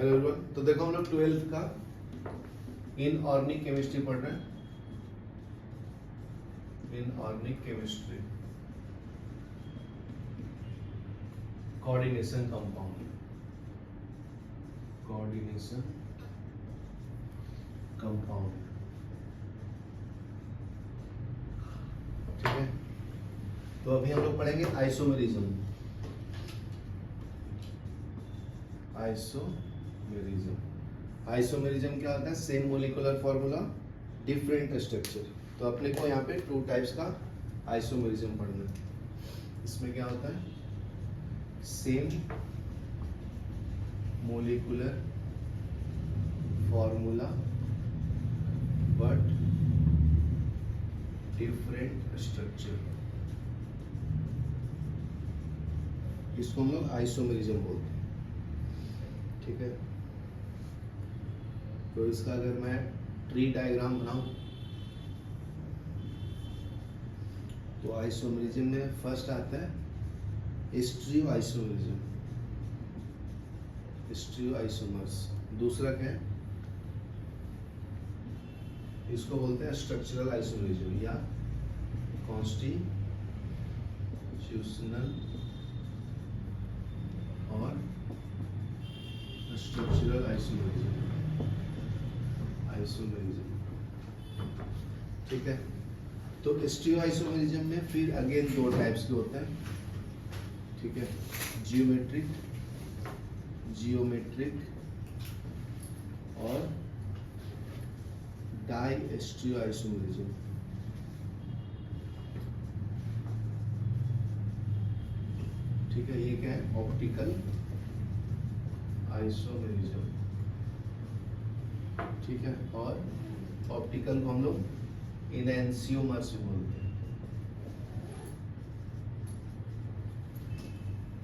Hello everyone. तो देखो हम लोग 12th का इनऑर्गेनिक केमिस्ट्री पढ़ रहे हैं। Inorganic chemistry, coordination compound, coordination compound, ठीक है। तो अभी हम लोग पढ़ेंगे आइसोमेरिज्म। आइसोमेरिज्म क्या होता है? Same molecular formula, different structure. तो अपने को यहाँ पे 2 टाइप्स का आइसोमेरिज्म पढ़ना है। इसमें क्या होता है? Same molecular formula but different structure, इसको हम लोग आइसोमेरिज्म बोलते हैं, ठीक है। तो इसका अगर मैं ट्री डायग्राम बनाऊं तो आइसोमेरिज्म में फर्स्ट आता है स्टीरियो आइसोमेरिज्म, स्टीरियो आइसोमर्स। दूसरा क्या है? इसको बोलते हैं स्ट्रक्चरल आइसोमेरिज्म या कॉन्स्टिट्यूशनल और स्ट्रक्चरल आइसोमेरिज्म, ठीक है। तो स्टीरियो आइसोमेरिज्म में फिर अगेन 2 टाइप्स के होते हैं, ठीक है। जियोमेट्रिक और डाई स्टीरियो आइसोमेरिज्म, ठीक है। ये क्या है? ऑप्टिकल आइसोमेरिज्म, ठीक है। और ऑप्टिकल को हम लोग इनएंसियोमर्स बोलते हैं,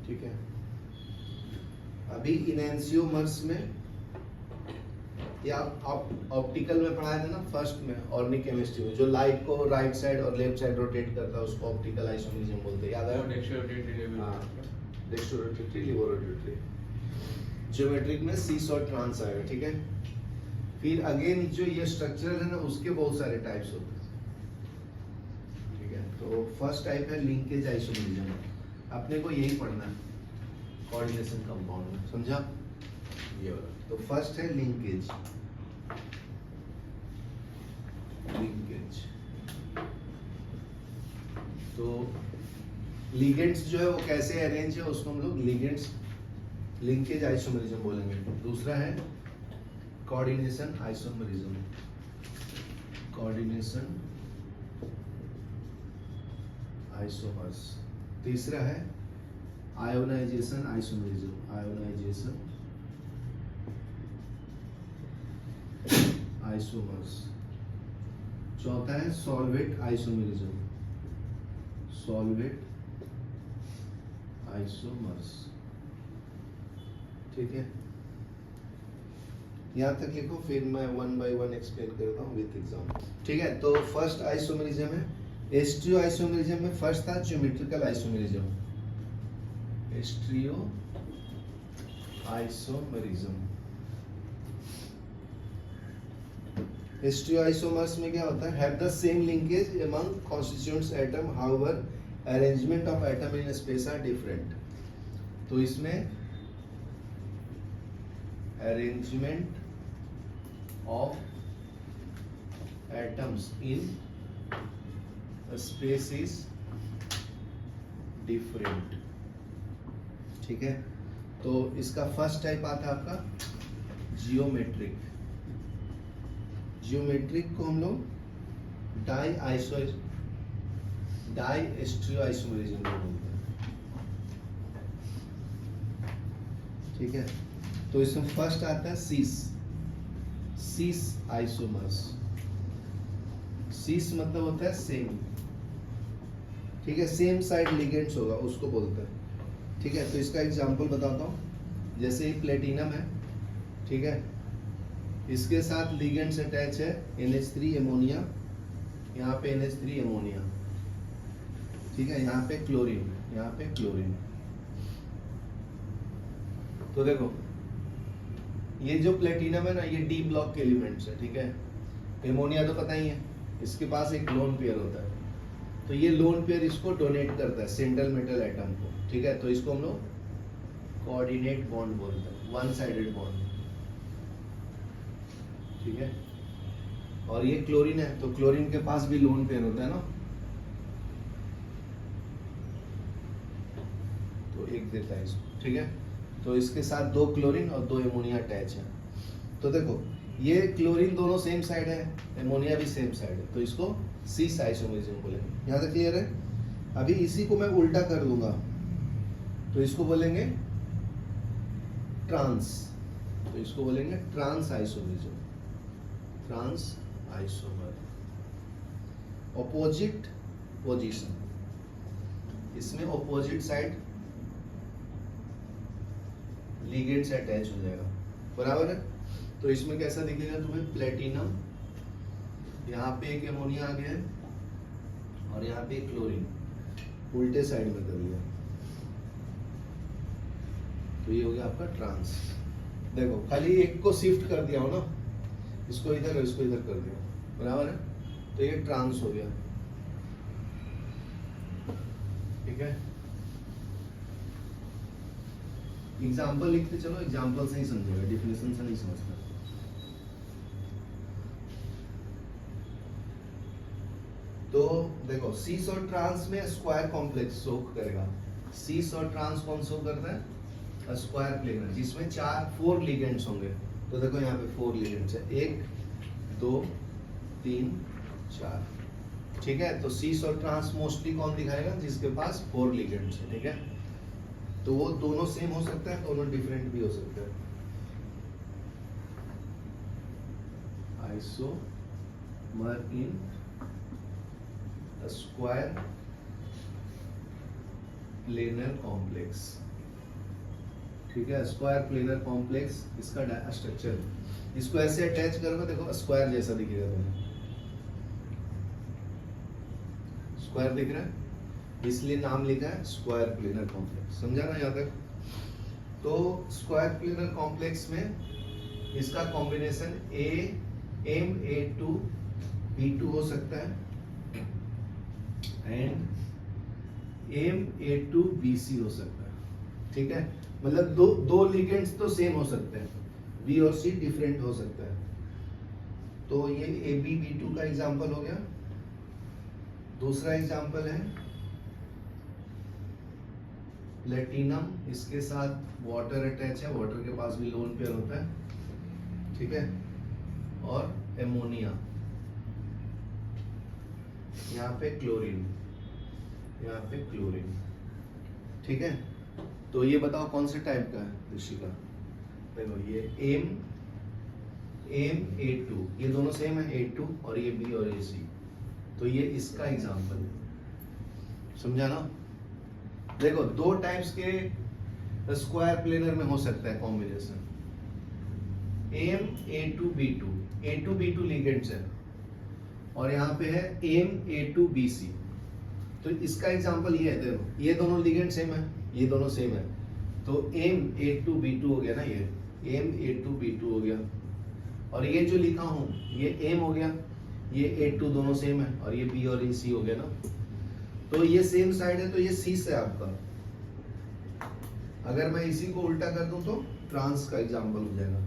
ठीक है। अभी इनएंसियोमर्स में या ऑप्टिकल में पढ़ाया था ना फर्स्ट में ऑर्गेनिक केमिस्ट्री में, जो लाइट को राइट साइड और लेफ्ट साइड रोटेट करता है उसको ऑप्टिकल आइसोमेरिज्म बोलते हैं, याद है? डेक्स्ट्रोरोटेटरी, लिबरोटेटरी। ज्योमेट्रिक में सीस और ट्रांस आएगा, ठीक है। फिर अगेन जो ये स्ट्रक्चरल है ना, उसके बहुत सारे टाइप्स होते हैं, ठीक है। तो फर्स्ट टाइप है लिंकेज आइसोमेरिज्म। अपने को यही पढ़ना है कोऑर्डिनेशन कंपाउंड में, समझा? ये वाला। तो फर्स्ट है लिंकेज। तो लिगेंड्स जो है वो कैसे अरेंज है उसको हम लोग लिगेंड्स लिंकेज आइसोमेरिज्म बोलेंगे। दूसरा है कोऑर्डिनेशन आइसोमेरिज्म, कोऑर्डिनेशन आइसोमर्स। तीसरा है आयोनाइजेशन आइसोमेरिज्म, आयोनाइजेशन आइसोमर्स। चौथा है सॉल्वेट आइसोमेरिज्म, सॉल्वेट आइसोमर्स, ठीक है। यहाँ तक लिखो, फिर मैं 1 बाय 1 एक्सप्लेन करता हूँ विद एग्जांपल, ठीक है। तो फर्स्ट आइसोमेरिज्म है स्टीरियो आइसोमेरिज्म में फर्स्ट था geometrical isomerism, stereo isomerism. Stereo isomers में क्या होता है? Have the same linkage among constituents atom, however arrangement of atom in space are different. तो इसमें arrangement of atoms in space is different, ठीक है। तो इसका फर्स्ट टाइप आता है आपका जियोमेट्रिक। जियोमेट्रिक को हम लोग डाई स्टीरियो आइसोमेरिज्म बोलते हैं, ठीक है। तो इसमें फर्स्ट आता है सीस आइसोमर्स। सीस मतलब होता है सेम, ठीक है। सेम साइड लिगेंड्स होगा उसको बोलते हैं, ठीक है। तो इसका एग्जांपल बताता हूँ। जैसे ये प्लेटिनम है, ठीक है। इसके साथ लिगेंड्स अटैच है NH3 अमोनिया, यहाँ पे NH3 अमोनिया, ठीक है। यहाँ पे क्लोरीन, यहाँ पे क्लोरीन। तो देखो ये जो प्लेटिनम है ना, ये डी ब्लॉक के एलिमेंट्स है, ठीक है। एमोनिया तो पता ही है, इसके पास एक लोन पेयर होता है, तो ये लोन पेयर इसको डोनेट करता है सेंट्रल मेटल एटम को, ठीक है। तो इसको हम लोग कोऑर्डिनेट बॉन्ड बोलते हैं, वन साइडेड बॉन्ड, ठीक है। और ये क्लोरीन है, तो क्लोरीन के पास भी लोन पेयर होता है ना, तो एक देता है इसको, ठीक है। तो इसके साथ 2 क्लोरीन और 2 एमोनिया अटैच है। तो देखो ये क्लोरीन दोनों सेम साइड है, एमोनिया भी सेम साइड है, तो इसको सीस आइसोमेरिज्म बोलेंगे। यहाँ तक क्लियर है? अभी इसी को मैं उल्टा कर दूंगा तो इसको बोलेंगे ट्रांस, तो इसको बोलेंगे trans isomerism, trans isomer. Opposite position, इसमें ऑपोजिट साइड लिगेंड से अटैच हो जाएगा, बराबर है। तो इसमें कैसा दिखेगा तुम्हें, प्लेटिनम, यहाँ पे एक एमोनिया आ गया है और यहाँ पे एक क्लोरीन, उल्टे साइड में कर लिया, तो ये हो गया आपका ट्रांस। देखो खाली एक को शिफ्ट कर दिया हो ना, इसको इधर और इसको इधर कर दिया, बराबर है, तो ये ट्रांस हो गया, ठीक है। एग्जाम्पल लिखते चलो, एग्जाम्पल से ही समझेगा, डिफिनेशन से नहीं समझता। तो देखो सीस और ट्रांस में स्क्वायर कॉम्प्लेक्स शो करेगा। सीस और ट्रांस कौन शो करता है, स्क्वायर प्लेनर, जिसमें 4 लिगेंड्स होंगे। तो देखो यहाँ पे 4 लिगेंड्स है, 1 2 3 4, ठीक है। तो सीस और ट्रांस मोस्टली कौन दिखाएगा, जिसके पास 4 लिगेंड्स है, ठीक है। तो वो दोनों सेम हो सकता है, दोनों डिफरेंट भी हो सकता है। Isomer in square planar complex, ठीक है। स्क्वायर प्लेनर कॉम्प्लेक्स इसका स्ट्रक्चर, इसको ऐसे अटैच करोगे, देखो स्क्वायर जैसा दिखेगा तुम्हें, स्क्वायर दिख रहा है, इसलिए नाम लिखा है स्क्वायर प्लेनर कॉम्प्लेक्स। समझा ना यहाँ तक? तो स्क्वायर प्लेनर कॉम्प्लेक्स में इसका कॉम्बिनेशन MA2B2 हो सकता है एंड MA2BC हो सकता है, ठीक है। मतलब दो लिगेंड्स तो सेम हो सकते हैं, B और C डिफरेंट हो सकता है। तो ये ABB2 का एग्जांपल हो गया। दूसरा एग्जांपल है प्लेटिनम, इसके साथ वाटर अटैच है, वाटर के पास भी लोन पेयर होता है, ठीक है। और एमोनिया, यहाँ पे क्लोरीन, यहाँ पे क्लोरीन, ठीक है। तो ये बताओ कौन से टाइप का है ऋषिका? देखो ये MA2, ये दोनों सेम है, A2 और ये B और ये C, तो ये इसका एग्जांपल है। समझा ना? देखो 2 टाइप्स के स्क्वायर प्लेनर में हो सकता है कॉम्बिनेशन, MA2B2, A2B2 लिगेंड्स है और यहाँ पे है MA2BC। तो इसका एग्जांपल ये है, देखो ये दोनों लिगेंड सेम है, ये दोनों सेम है, तो MA2B2 हो गया ना, ये MA2B2 हो गया। और ये जो लिखा हूं ये M हो गया, ये A2 दोनों सेम है, और ये B और ये C हो गया ना। तो ये सेम साइड है, तो ये C से आपका, अगर मैं इसी को उल्टा कर दूं तो ट्रांस का एग्जांपल हो जाएगा।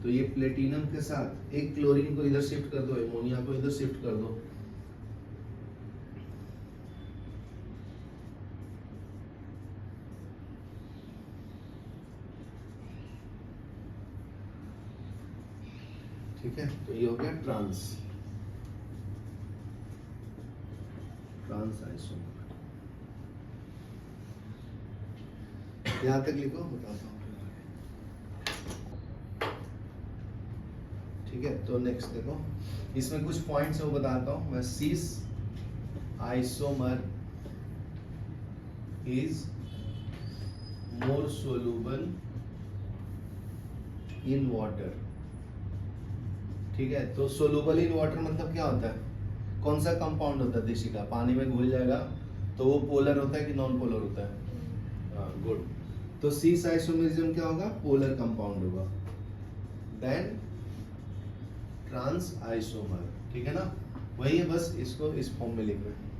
तो ये प्लेटिनम के साथ एक क्लोरीन को इधर शिफ्ट कर दो, एमोनिया को इधर शिफ्ट कर दो, ठीक है। तो ये हो गया ट्रांस आइसोमर। यहां तक लिखो, बताता हूँ, ठीक है। तो नेक्स्ट देखो, इसमें कुछ पॉइंट्स है वो बताता हूं मैं। Cis isomer is more soluble in water, ठीक है। तो सोल्यूबल इन वाटर मतलब क्या होता है, कौन सा कंपाउंड होता है देशी का, पानी में घुल जाएगा तो वो पोलर होता है कि नॉन पोलर होता है? गुड। तो सीस आइसोमेरिज्म क्या होगा, पोलर कंपाउंड होगा, देन ट्रांस आइसोमर, ठीक है ना, वही है, बस इसको इस फॉर्म में लिख रहे हैं,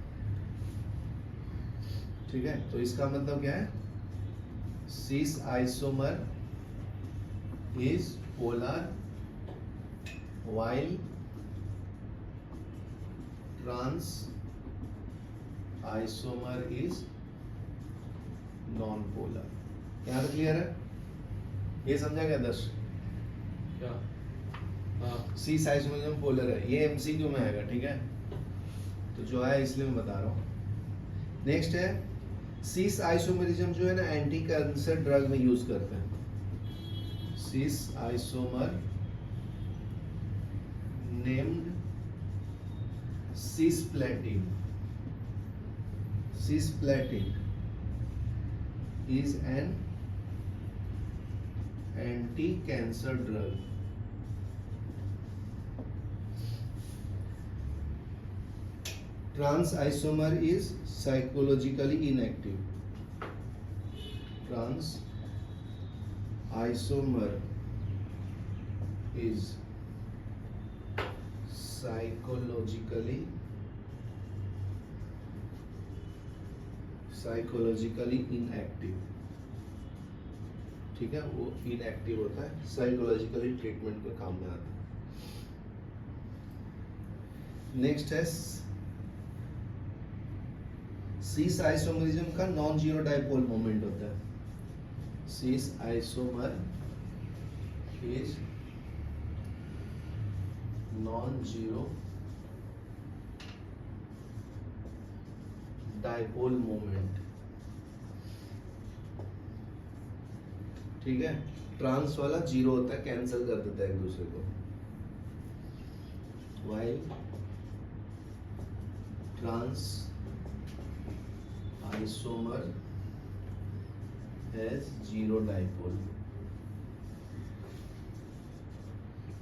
ठीक है। तो इसका मतलब क्या है, cis isomer is polar while trans isomer is non polar। यहाँ तक क्लियर है, ये समझा क्या दर्श? क्या? हाँ। सिस आइसोमरिज्म पोलर है, ये एमसीक्यू में आएगा, ठीक है, तो जो है इसलिए मैं बता रहा हूँ। नेक्स्ट है सिस आइसोमरिज्म, जो है ना एंटी कैंसर ड्रग में यूज करते हैं। Cis isomer named cisplatin. Cisplatin is an anti-cancer drug. Trans isomer is psychologically inactive. Trans isomer is psychologically inactive, ठीक है, वो इनएक्टिव होता है, साइकोलॉजिकली ट्रीटमेंट के काम में आता है। नेक्स्ट है सिस आइसोमरिज्म का नॉन जीरो डाइपोल मोमेंट होता है। Cis isomer is non-zero dipole moment, ठीक है। ट्रांस वाला जीरो होता है, कैंसिल कर देता है एक दूसरे को, while trans isomer has zero dipole,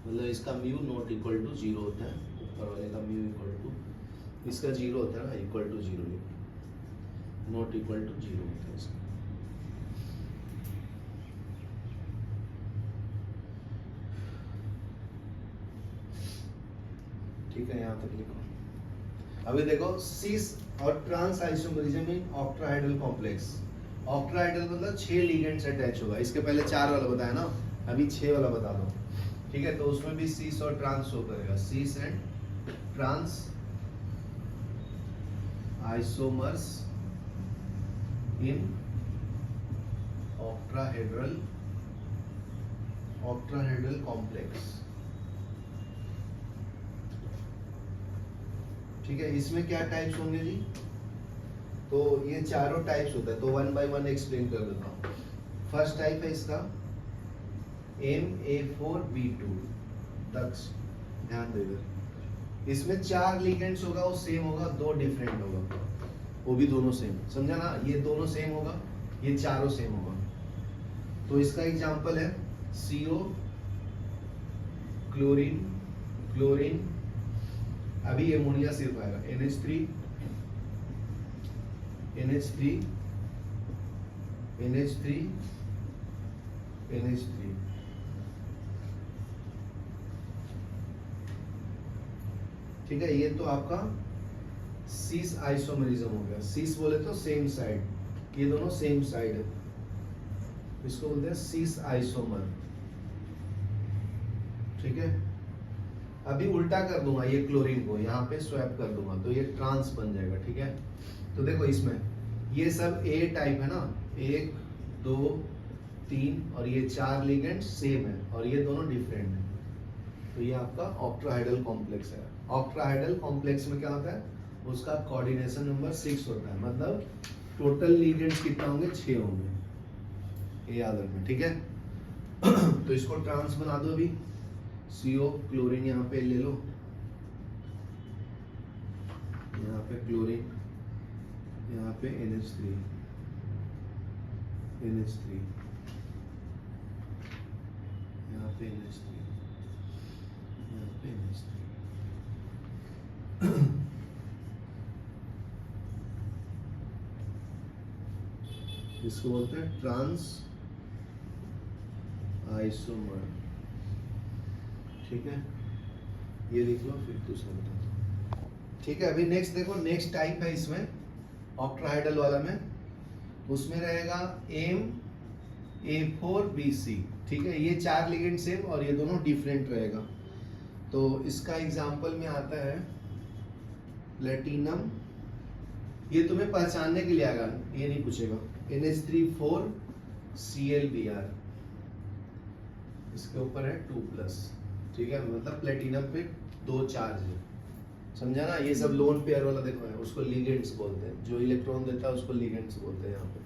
मतलब इसका mu not equal to zero होता है, ऊपर वाले का म्यू इक्वल टू, इसका जीरो होता है ना, equal to zero, not equal to zero होता है इसका। ठीक है, यहाँ तक लिखो। अभी देखो सिस और ट्रांस आइसोमरिज्म इन ऑक्ट्राहाइड्रल कॉम्प्लेक्स। ऑक्ट्राहाइड्रल मतलब 6 लिगेंड्स अटैच होगा, इसके पहले 4 वाला बताया ना, अभी 6 वाला बता दो, ठीक है। तो उसमें भी सिस और ट्रांस शो करेगा, cis and trans isomers in octahedral complex, ठीक है। इसमें क्या टाइप्स होंगे जी, तो ये चारों टाइप्स होता है, तो 1 बाय 1 एक्सप्लेन कर देता हूँ। फर्स्ट टाइप है इसका MA4B2 दक्ष, ध्यान देगा, इसमें 4 लिगेंड्स होगा, वो सेम होगा, 2 डिफरेंट होगा, वो भी दोनों सेम, समझा ना, ये दोनों सेम होगा, ये चारों सेम होगा। तो इसका एग्जांपल है CO, क्लोरीन, क्लोरीन, अभी एमोनिया सिर्फ आएगा, NH3, NH3, NH3, NH3, ठीक है। ये तो आपका सिस आइसोमरिज्म हो गया। सिस बोले तो सेम साइड, ये दोनों सेम साइड है, इसको बोलते हैं सिस आइसोमर, ठीक है। अभी उल्टा कर दूंगा ये क्लोरीन को, यहाँ पे स्वैप कर दूंगा तो ये ट्रांस बन जाएगा, ठीक है। तो देखो इसमें ये सब A टाइप है ना, 1 2 3 और ये 4 लिगेंड सेम है और ये दोनों डिफरेंट है, तो ये आपका ऑक्ट्राहाइड्रल कॉम्प्लेक्स है। ऑक्ट्राहाइड्रल कॉम्प्लेक्स में क्या होता है, उसका कोऑर्डिनेशन नंबर 6 होता है, मतलब टोटल लिगेंड्स कितना होंगे, 6 होंगे, ये याद रखना, ठीक है। तो इसको ट्रांस बना दो अभी, CO क्लोरीन यहाँ पे ले लो, यहाँ पे क्लोरीन, यहाँ पे NH3, NH3, यहाँ पे NH3, यहाँ पे NH3। इसको बोलते हैं ट्रांस आइसोमर, ठीक है, ये लिख लो फिर दूसरा बता दो। ठीक है, अभी नेक्स्ट देखो, नेक्स्ट टाइप है इसमें ऑक्ट्राहाइड्रल वाला में, उसमें रहेगा MA4BC। ठीक है, ये 4 लिगेंड सेम और ये दोनों डिफरेंट रहेगा। तो इसका एग्जांपल में आता है प्लेटिनम, ये तुम्हें पहचानने के लिए आएगा, ये नहीं पूछेगा। NH3 4Cl Br, इसके ऊपर है 2+। ठीक है, मतलब प्लेटिनम पे 2 चार्ज है, समझा ना। ये सब लोन पेयर वाला देखो है, उसको लिगेंड्स बोलते हैं, जो इलेक्ट्रॉन देता है उसको लिगेंड्स बोलते हैं यहाँ पे।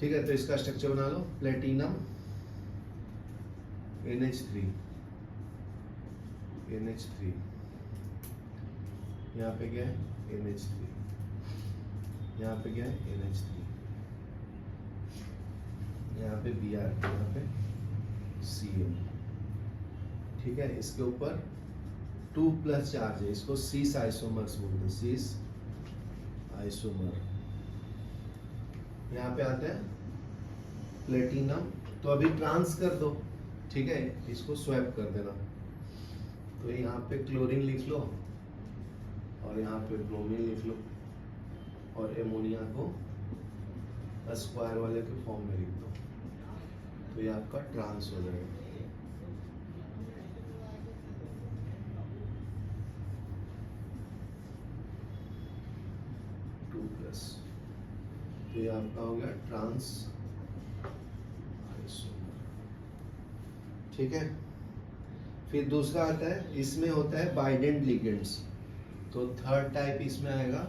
ठीक है, तो इसका स्ट्रक्चर बना लो, प्लेटिनम NH3, यहाँ पे क्या है NH3, यहाँ पे क्या है NH3, यहाँ पे Br, यहाँ पे Cl। ठीक है, इसके ऊपर 2+ चार्ज है, इसको सीस आइसोमर्स बोलते हैं, सीस आइसोमर। यहाँ पे आते हैं प्लेटिनम, तो अभी ट्रांस कर दो। ठीक है, इसको स्वैप कर देना, तो यहाँ पे क्लोरीन लिख लो और यहाँ पे ब्रोमीन लिख लो और एमोनिया को स्क्वायर वाले के फॉर्म में लिख दो, तो ये आपका ट्रांस हो जाएगा। तो ये आपका हो गया ट्रांस आइसोमर। ठीक है, फिर दूसरा आता है, इसमें होता है बाइडेंट लिगेंड्स। तो थर्ड टाइप इसमें आएगा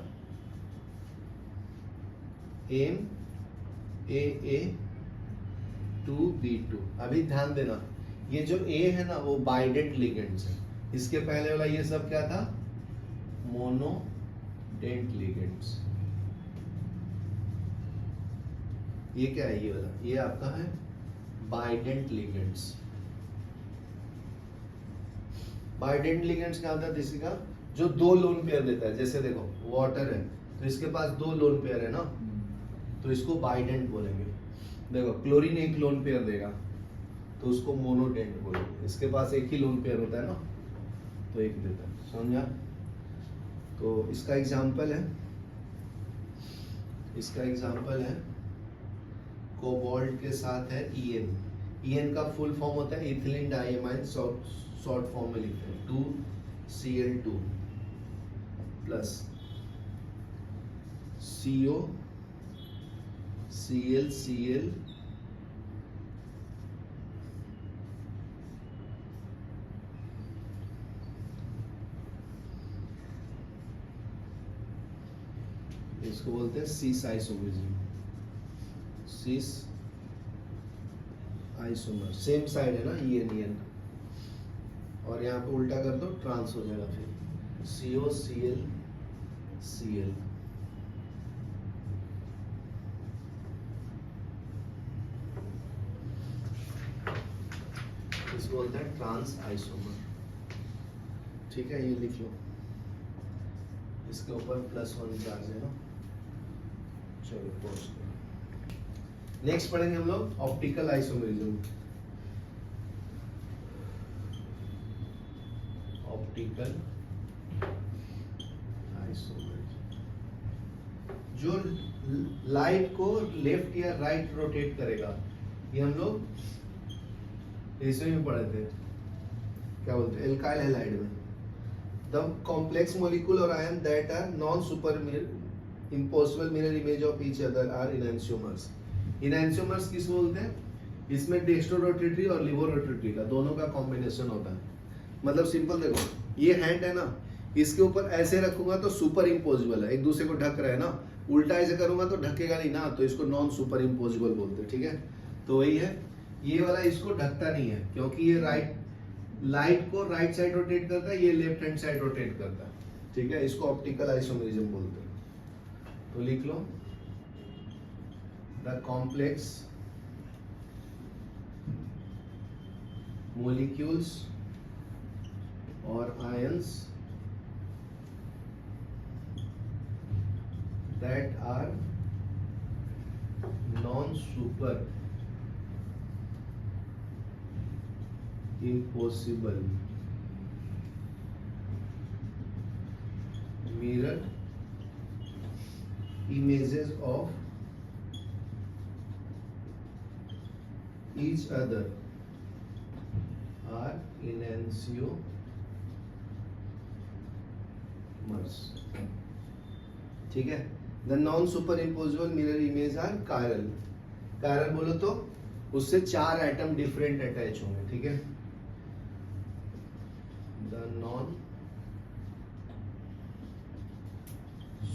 MAA2B2। अभी ध्यान देना, ये जो A है ना वो बाइडेंट लिगेंड्स है, इसके पहले वाला ये सब क्या था, मोनोडेंट लिगेंड्स। ये क्या है, ये वाला, ये आपका है बाइडेंट लिगेंड्स। बाइडेंट लिगेंड्स क्या होता है, किसी का जो 2 लोन पेयर देता है। जैसे देखो वाटर है, तो इसके पास 2 लोन पेयर है ना, तो इसको बाइडेंट बोलेंगे। देखो क्लोरीन 1 लोन पेयर देगा, तो उसको मोनोडेंट बोलेंगे। इसके पास 1 ही लोन पेयर होता है ना, तो 1 देता है, समझा। तो इसका एग्जाम्पल है, कोबाल्ट के साथ है EN का फुल फॉर्म होता है इथिलीन डाइअमाइन, शॉर्ट फॉर्म में लिखते हैं 2Cl2 प्लस CO Cl इसको बोलते हैं सीस आइसोमरिज्म, सीस आइसोमर। सेम साइड है ना EN, और यहाँ पे उल्टा कर दो, ट्रांस हो जाएगा फिर COCl Cl। इसको बोलते हैं ट्रांस आइसोमर। ठीक है, ये लिख लो, इसके ऊपर +1 चार्ज है ना। चलो पोस्ट करो। नेक्स्ट पढ़ेंगे हम लोग ऑप्टिकल आइसोमरिज्म। ऑप्टिकल आइसोमरिज्म, जो लाइट को लेफ्ट या राइट रोटेट करेगा, ये हम लोग इसमें भी पढ़े थे, क्या बोलते हैं, एल्काइल हैलाइड में। द कॉम्प्लेक्स मॉलिक्यूल और ion that are non superimposable mirror image of each other are enantiomers. Enantiomers किस बोलते हैं, इसमें डेस्ट्रो रोटेटरी और लिवो रोटेटरी का दोनों का कॉम्बिनेशन होता है। मतलब सिंपल देखो, ये हैंड है ना, इसके ऊपर ऐसे रखूंगा तो सुपर इम्पोजिबल है, एक दूसरे को ढक रहा है ना। उल्टा ऐसे करूंगा तो ढकेगा नहीं ना, तो इसको नॉन सुपर इम्पोजिबल बोलते हैं। ठीक है, तो वही है, ये वाला इसको ढकता नहीं है, क्योंकि ये लाइट को राइट साइड रोटेट करता है, ये लेफ्ट हैंड साइड रोटेट करता है। ठीक है, इसको ऑप्टिकल आइसोमरिज्म बोलते हैं। तो लिख लो, the complex molecules or ions that are non-super impossible mirror images of each other are enantiomers. ठीक है. The non superimposable mirror image are chiral. chiral बोलो तो उससे 4 एटम डिफरेंट अटैच होंगे. ठीक है. The non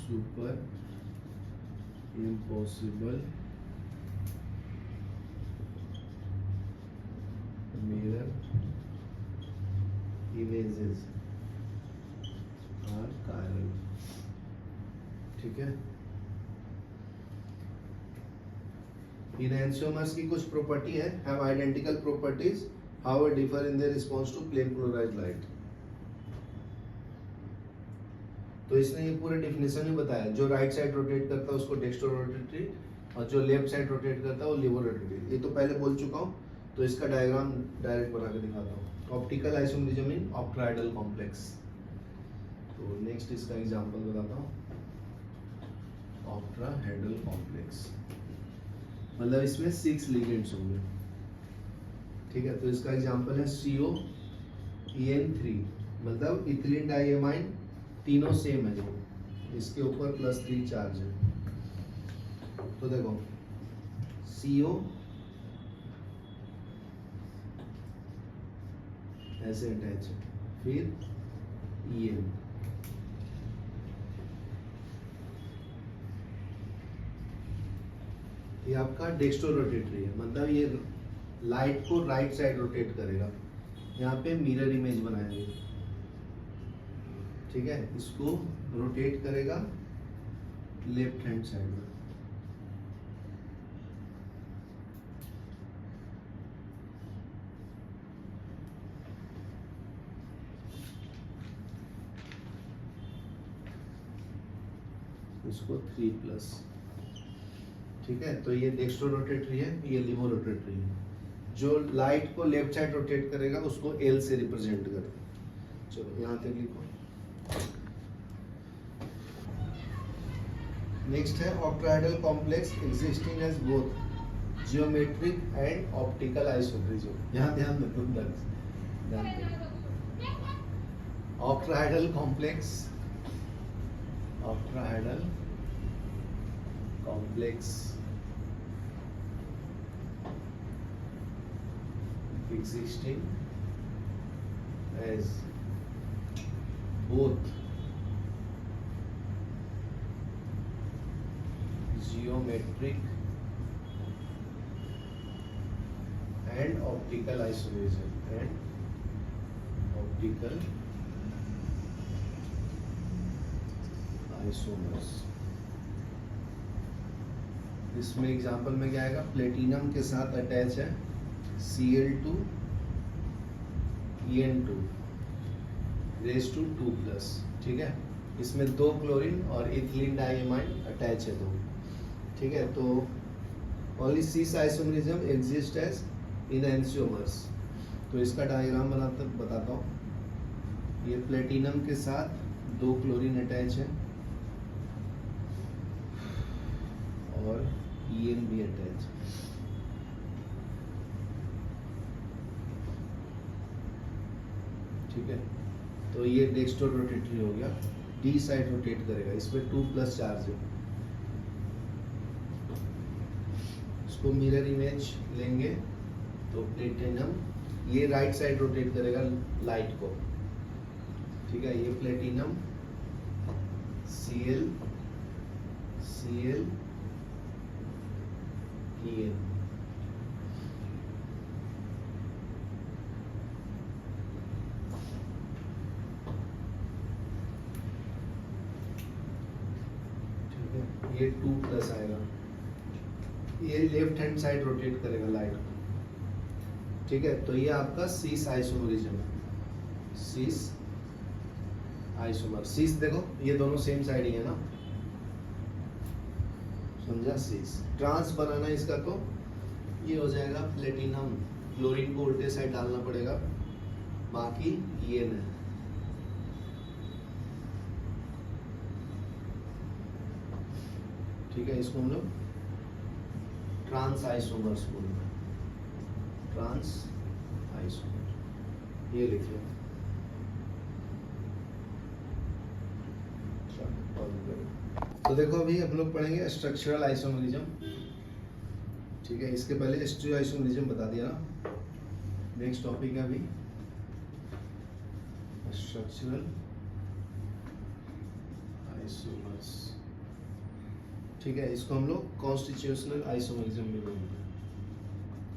superimposable mirror images are chiral. ठीक है. enantiomers की कुछ प्रॉपर्टी है. have identical properties however differ in their response to plane polarized light. तो इसने ये पूरे डेफिनेशन में बताया. जो राइट साइड रोटेट करता है उसको डेक्स्ट्रो रोटेटरी और जो लेफ्ट साइड रोटेट करता है वो लिवो रोटेटरी. ये तो पहले बोल चुका हूँ. तो इसका डायग्राम डायरेक्ट बना के दिखाता हूँ. Optical isomerism in octahedral complex. तो नेक्स्ट इसका एग्जांपल बताता हूँ. ऑक्ट्राहेड्रल कॉम्प्लेक्स मतलब इसमें 6 लिगेंड्स होंगे. ठीक है. तो इसका एग्जांपल है COEN3 मतलब इथिलीन डाइएमाइन. तीनों सेम है. जो इसके ऊपर +3 चार्ज है. तो देखो CO ऐसे अटैच है. फिर EN ये आपका डेक्स्ट्रो रोटेटरी है. मतलब ये लाइट को राइट साइड रोटेट करेगा. यहाँ पे मिरर इमेज बनाएंगे. ठीक है. इसको रोटेट करेगा लेफ्ट हैंड साइड में. इसको 3+. ठीक है. तो ये डेक्स्ट्रो रोटेटरी है. ये लिवो रोटेटरी है. जो लाइट को लेफ्ट साइड रोटेट करेगा उसको L से रिप्रेजेंट करेगा. चलो यहाँ तक लिखो. नेक्स्ट है octahedral complex existing as both geometric and optical isomerism. यहाँ ध्यान दो. Octahedral complex existing as both geometric and optical isomerism isomers. इसमें एग्जांपल में क्या आएगा. प्लेटिनम के साथ अटैच है Cl2 En2 रेज टू 2+. ठीक है. इसमें 2 क्लोरीन और इथिलीन डाइएमाइन अटैच है 2. ठीक है. तो ओनली सिस आइसोमेरिज्म एग्जिस्ट एज enantiomers. तो इसका डायग्राम बताता हूँ. ये प्लेटिनम के साथ 2 क्लोरीन अटैच है और En भी अटैच है. ठीक है. तो ये डेक्स्ट्रो रोटेटरी हो गया. D साइड रोटेट करेगा. इसमें 2+ चार्ज है. इसको मिरर इमेज लेंगे तो प्लेटिनम ये राइट साइड रोटेट करेगा लाइट को. ठीक है. ये प्लेटिनम Cl En. ये 2+ आएगा. ये लेफ्ट हैंड साइड रोटेट करेगा लाइट को. ठीक है. तो ये आपका सिस आइसोमेरिज्म है. Cis isomer. सिस देखो ये दोनों सेम साइड ही है ना. समझा. सिस ट्रांस बनाना इसका तो ये हो जाएगा प्लेटिनम. क्लोरीन को उल्टे साइड डालना पड़ेगा. बाकी ये है. ठीक है, इसको हम लोग ट्रांस आइसोमर्स बोलते हैं, ट्रांस आइसोमर, ये लिखिए। तो देखो अभी हम लोग पढ़ेंगे स्ट्रक्चरल आइसोमरिज्म। ठीक है, इसके पहले स्टीरियो आइसोमरिज्म बता दिया ना। नेक्स्ट टॉपिक है अभी स्ट्रक्चरल आइसोमर्स। ठीक है, इसको हम लोग कॉन्स्टिट्यूशनल आइसोमरिज्म भी बोलते हैं,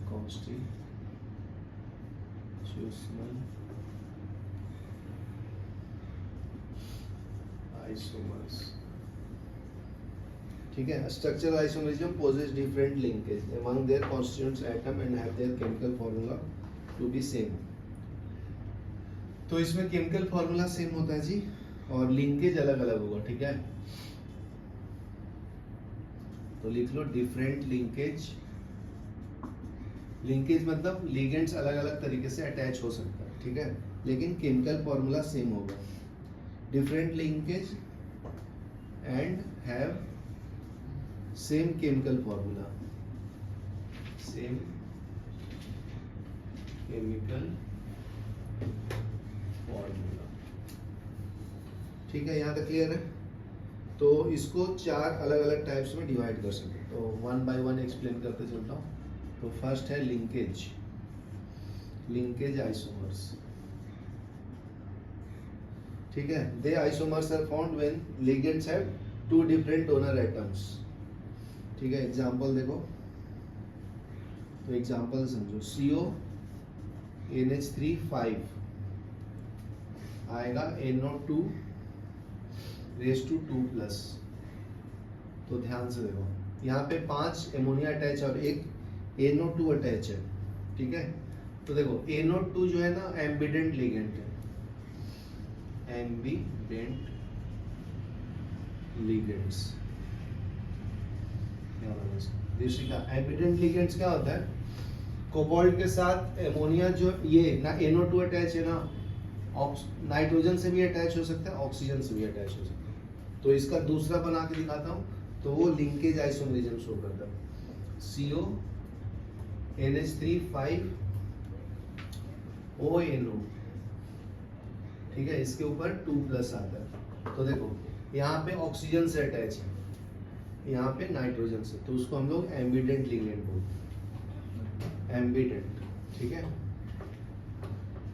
कॉन्स्टिट्यूशनल आइसोमर्स। ठीक है, structural isomerism possess different linkage among their constituents atom and have their chemical formula to be same। तो इसमें केमिकल फॉर्मूला सेम होता है जी, और लिंकेज अलग अलग होगा। ठीक है, तो लिख लो डिफरेंट लिंकेज। लिंकेज मतलब लिगेंड्स अलग अलग तरीके से अटैच हो सकता है। ठीक है, लेकिन केमिकल फॉर्मूला सेम होगा। Different linkage and have same chemical formula, same chemical formula. ठीक है, यहाँ तक क्लियर है। तो इसको 4 अलग अलग टाइप्स में डिवाइड कर सकते हैं, तो 1 बाय 1 एक्सप्लेन करते चलता हूँ। तो फर्स्ट है लिंकेज, लिंकेज आइसोमर्स। ठीक है, they isomers are found when ligands have 2 different donor atoms. ठीक है, एग्जाम्पल देखो, तो एग्जाम्पल समझो। CO NH3 5 आएगा NO2 रेज टू 2 प्लस। तो ध्यान से देखो, यहाँ पे 5 एमोनिया अटैच और 1 NO2 अटैच है। ठीक है, तो देखो NO2 जो है ना एम्बिडेंट लिगेंड है, एम्बिडेंट लिगेंड्स। दूसरी का एम्बिडेंट लिगेंड्स क्या होता है? कोबाल्ट के साथ एमोनिया जो ये ना NO2 अटैच है ना, नाइट्रोजन से भी अटैच हो सकता है, ऑक्सीजन से भी अटैच हो सकता है। तो इसका दूसरा बना के दिखाता हूँ, तो वो लिंकेज आइसोमरिज्म शो करता है। CO NH3 5 ONO। ठीक है, इसके ऊपर 2 प्लस आता है। तो देखो यहाँ पे ऑक्सीजन से अटैच है, यहाँ पे नाइट्रोजन से, तो उसको हम लोग एम्बिडेंट लिगेंड बोलते हैं, एम्बिडेंट। ठीक है,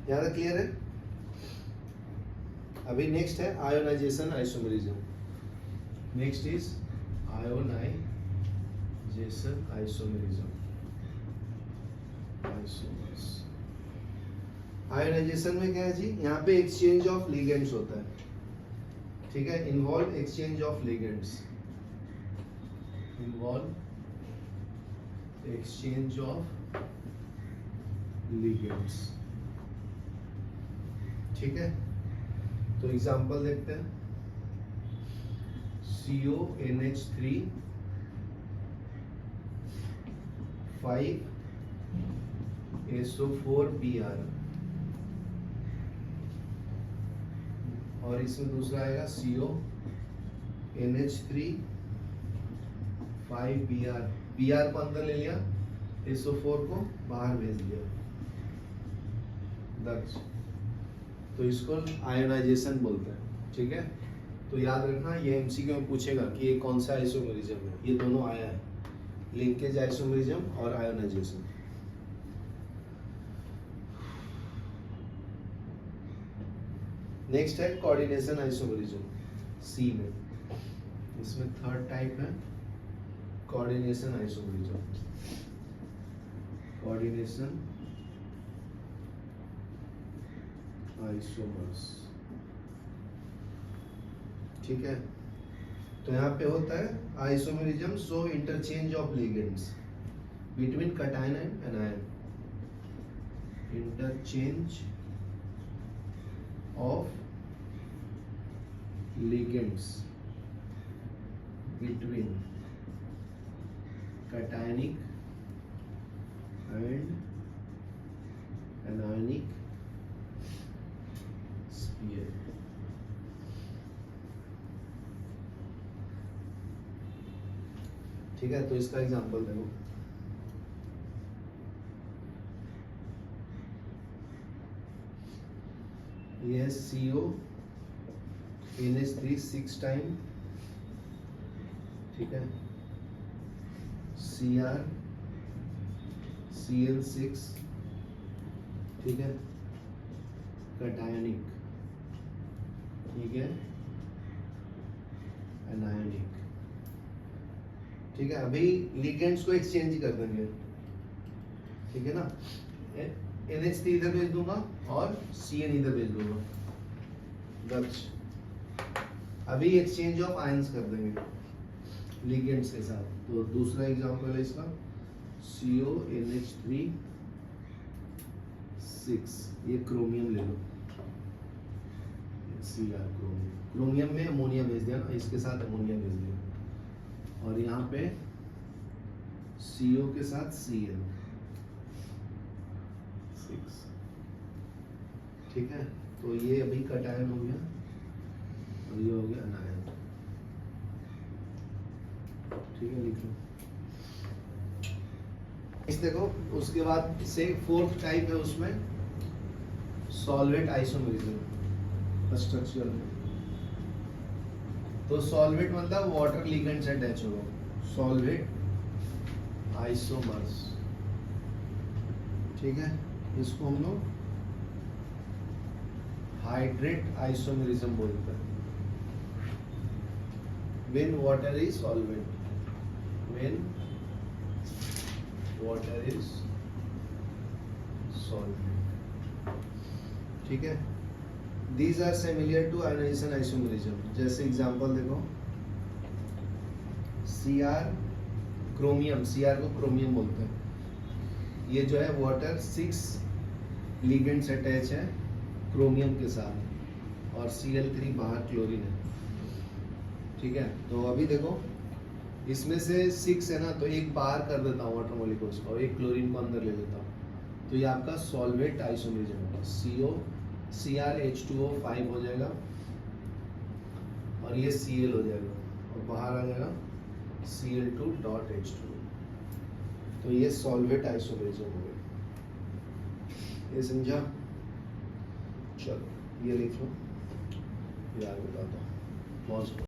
यहाँ तक क्लियर है। अभी नेक्स्ट है ionization isomerism. Next is ionization isomerism, isomers. Ionization में क्या है जी, यहाँ पे एक्सचेंज ऑफ लिगेंड्स होता है। ठीक है, involve exchange of ligands, involve exchange of ligands. ठीक है, तो एग्जांपल देखते हैं। CO NH3 5 SO4 Br, और इसमें दूसरा आएगा CO NH3 5 Br। Br को अंदर ले लिया, SO4 को बाहर भेज दिया, दर्ज। तो इसको आयोनाइजेशन बोलते हैं। ठीक है, तो याद रखना, ये MCQ में पूछेगा कि ये कौन सा आइसोमरिज्म है। ये दोनों आया है, लिंकेज आइसोमरिज्म और आयोनाइजेशन। नेक्स्ट है कोऑर्डिनेशन आइसोमरिज्म, C में। इसमें थर्ड टाइप है कोऑर्डिनेशन आइसोमरिज्म, कोऑर्डिनेशन आइसोमर्स। ठीक है, तो यहाँ पे होता है isomerism show interchange of ligands between cation and anion, interchange of ligands between cationic and anionic sphere। ठीक है, तो इसका एग्जांपल देखो, ये है CO NH3 6 टाइम, ठीक है, Cr Cl6, ठीक है, कटायनिक, ठीक है, एनायनिक, ठीक है। अभी लिगेंड्स को एक्सचेंज कर देंगे, ठीक है ना, NH3 इधर भेज दूंगा और Cn इधर भेज दूंगा, दक्ष। अभी एक्सचेंज ऑफ आयंस कर देंगे लिगेंड्स के साथ। तो दूसरा एग्जांपल है इसका, CO NH3 6, ये क्रोमियम ले लो, Cr क्रोमियम में अमोनिया भेज दिया ना, इसके साथ अमोनिया भेज दिया, और यहाँ पे CO के साथ Cl 6, ठीक है। तो ये अभी कटायन हो गया और ये हो गया अनायन, ठीक है, लिख लो। इस देखो, उसके बाद से फोर्थ टाइप है उसमें सॉल्वेट आइसोमेरिज्म स्ट्रक्चर में। तो सॉल्वेट मतलब वाटर लिगेंड से अटैच होगा, सॉल्वेट आइसोमर्स, ठीक है। इसको हम लोग हाइड्रेट आइसोमेरिज्म बोलते हैं। When water is solvent, when water is solvent, ठीक है। These are similar to ionization isomerism। जैसे एग्जांपल देखो, Cr क्रोमियम, Cr को क्रोमियम बोलते हैं। ये जो है वाटर 6 लिगेंड्स अटैच है क्रोमियम के साथ, और Cl3 बाहर क्लोरीन है, ठीक है। तो अभी देखो, इसमें से 6 है ना, तो एक बाहर कर देता हूँ वाटर मॉलिक्यूल्स को, एक क्लोरीन को अंदर ले लेता हूँ, तो ये आपका सॉल्वेट आइसोमेरिज्म होगा। CrH2O 5 हो जाएगा, और ये Cl हो जाएगा, और बाहर आ जाएगा Cl2.H2। तो ये सॉल्वेट आइसोमेरिज्म हो गया, ये समझा। चलो ये लिख लो, यार बताता हूँ, पॉज।